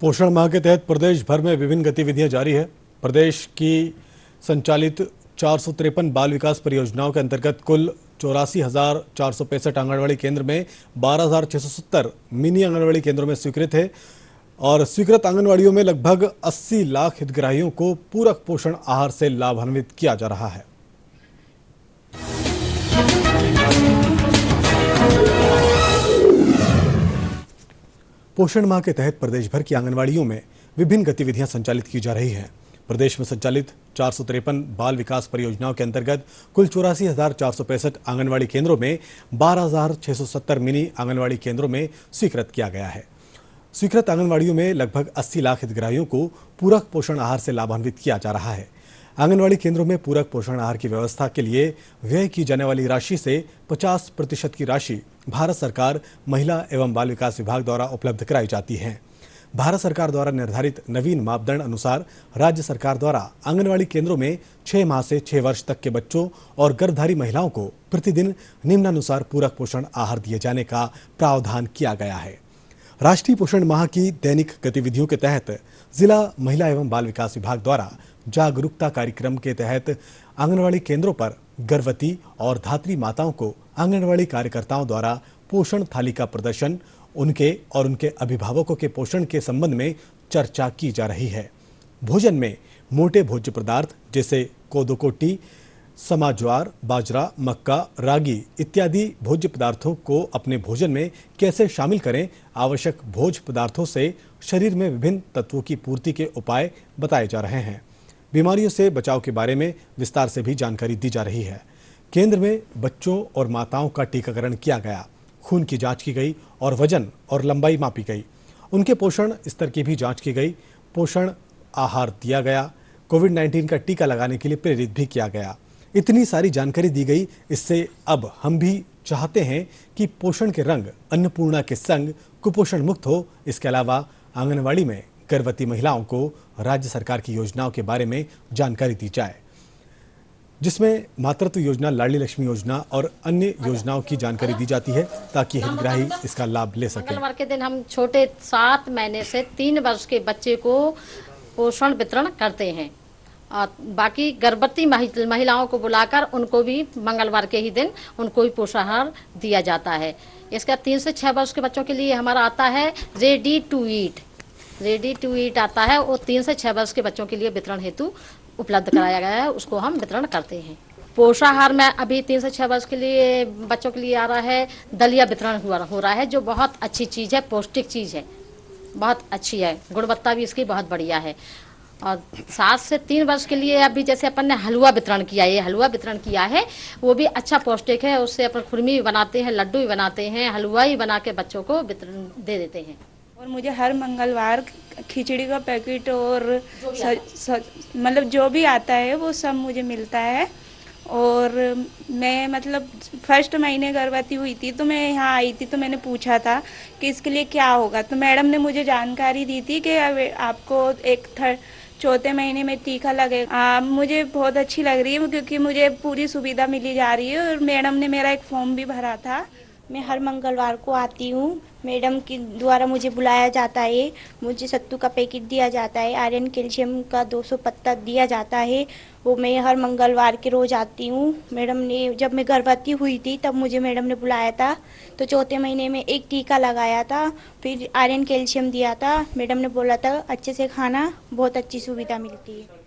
पोषण माह के तहत प्रदेश भर में विभिन्न गतिविधियां जारी है। प्रदेश की संचालित 453 बाल विकास परियोजनाओं के अंतर्गत कुल 84,465 आंगनबाड़ी केंद्र में 12,670 मिनी आंगनबाड़ी केंद्रों में स्वीकृत है और स्वीकृत आंगनबाड़ियों में लगभग 80 लाख हितग्राहियों को पूरक पोषण आहार से लाभान्वित किया जा रहा है। पोषण माह के तहत प्रदेश भर की आंगनबाड़ियों में विभिन्न गतिविधियां संचालित की जा रही हैं। प्रदेश में संचालित 453 बाल विकास परियोजनाओं के अंतर्गत कुल 84,465 आंगनबाड़ी केंद्रों में 12,670 मिनी आंगनबाड़ी केंद्रों में स्वीकृत किया गया है। स्वीकृत आंगनबाड़ियों में लगभग 80 लाख हितग्राहियों को पूरक पोषण आहार से लाभान्वित किया जा रहा है। आंगनबाड़ी केंद्रों में पूरक पोषण आहार की व्यवस्था के लिए व्यय की जाने वाली राशि से 50% की राशि भारत सरकार महिला एवं बाल विकास विभाग द्वारा उपलब्ध कराई जाती है। भारत सरकार द्वारा निर्धारित नवीन मापदंड अनुसार राज्य सरकार द्वारा आंगनबाड़ी केंद्रों में 6 माह से 6 वर्ष तक के बच्चों और गर्भधारी महिलाओं को प्रतिदिन निम्नानुसार पूरक पोषण आहार दिए जाने का प्रावधान किया गया है। राष्ट्रीय पोषण माह की दैनिक गतिविधियों के तहत जिला महिला एवं बाल विकास विभाग द्वारा जागरूकता कार्यक्रम के तहत आंगनबाड़ी केंद्रों पर गर्भवती और धात्री माताओं को आंगनबाड़ी कार्यकर्ताओं द्वारा पोषण थाली का प्रदर्शन, उनके और उनके अभिभावकों के पोषण के संबंध में चर्चा की जा रही है। भोजन में मोटे भोज्य पदार्थ जैसे कोदो कोटी, समा ज्वार, बाजरा, मक्का, रागी इत्यादि भोज्य पदार्थों को अपने भोजन में कैसे शामिल करें, आवश्यक भोज्य पदार्थों से शरीर में विभिन्न तत्वों की पूर्ति के उपाय बताए जा रहे हैं। बीमारियों से बचाव के बारे में विस्तार से भी जानकारी दी जा रही है। केंद्र में बच्चों और माताओं का टीकाकरण किया गया, खून की जांच की गई और वजन और लंबाई मापी गई। उनके पोषण स्तर की भी जांच की गई, पोषण आहार दिया गया, कोविड-19 का टीका लगाने के लिए प्रेरित भी किया गया। इतनी सारी जानकारी दी गई। इससे अब हम भी चाहते हैं कि पोषण के रंग अन्नपूर्णा के संग कुपोषण मुक्त हो। इसके अलावा आंगनबाड़ी में गर्भवती महिलाओं को राज्य सरकार की योजनाओं के बारे में जानकारी दी जाए, जिसमें मातृत्व योजना, लाडली लक्ष्मी योजना और अन्य योजनाओं की जानकारी दी जाती है ताकि हितग्राही इसका लाभ ले सकें। मंगलवार के दिन हम छोटे 7 महीने से 3 वर्ष के बच्चे को पोषण वितरण करते हैं और बाकी गर्भवती महिलाओं को बुलाकर उनको भी मंगलवार के ही दिन उनको भी पोषाहार दिया जाता है। इसका 3 से 6 वर्ष के बच्चों के लिए हमारा आता है रेडी टू ईट आता है। वो 3 से 6 वर्ष के बच्चों के लिए वितरण हेतु उपलब्ध कराया गया है, उसको हम वितरण करते हैं। पोषाहार में अभी 3 से 6 वर्ष के लिए बच्चों के लिए आ रहा है दलिया वितरण हो रहा है, जो बहुत अच्छी चीज़ है, पौष्टिक चीज़ है, बहुत अच्छी है, गुणवत्ता भी इसकी बहुत बढ़िया है। और 7 से 3 वर्ष के लिए अभी जैसे अपन ने हलवा वितरण किया है, वो भी अच्छा पौष्टिक है। उससे अपन खुरमी भी बनाते हैं, लड्डू भी बनाते हैं, हलवा ही बना के बच्चों को वितरण दे देते हैं। और मुझे हर मंगलवार खिचड़ी का पैकेट और मतलब जो भी आता है वो सब मुझे मिलता है। और मैं मतलब फर्स्ट महीने गर्भवती हुई थी तो मैं यहाँ आई थी तो मैंने पूछा था कि इसके लिए क्या होगा, तो मैडम ने मुझे जानकारी दी थी कि आपको चौथे महीने में टीका लगेगा। मुझे बहुत अच्छी लग रही है क्योंकि मुझे पूरी सुविधा मिली जा रही है और मैडम ने मेरा एक फॉर्म भी भरा था। मैं हर मंगलवार को आती हूँ, मैडम के द्वारा मुझे बुलाया जाता है, मुझे सत्तू का पैकेट दिया जाता है, आयरन कैल्शियम का 200 पत्ता दिया जाता है। वो मैं हर मंगलवार के रोज आती हूँ। मैडम ने जब मैं गर्भवती हुई थी तब मुझे मैडम ने बुलाया था, तो चौथे महीने में एक टीका लगाया था, फिर आयरन कैल्शियम दिया था। मैडम ने बोला था अच्छे से खाना, बहुत अच्छी सुविधा मिलती है।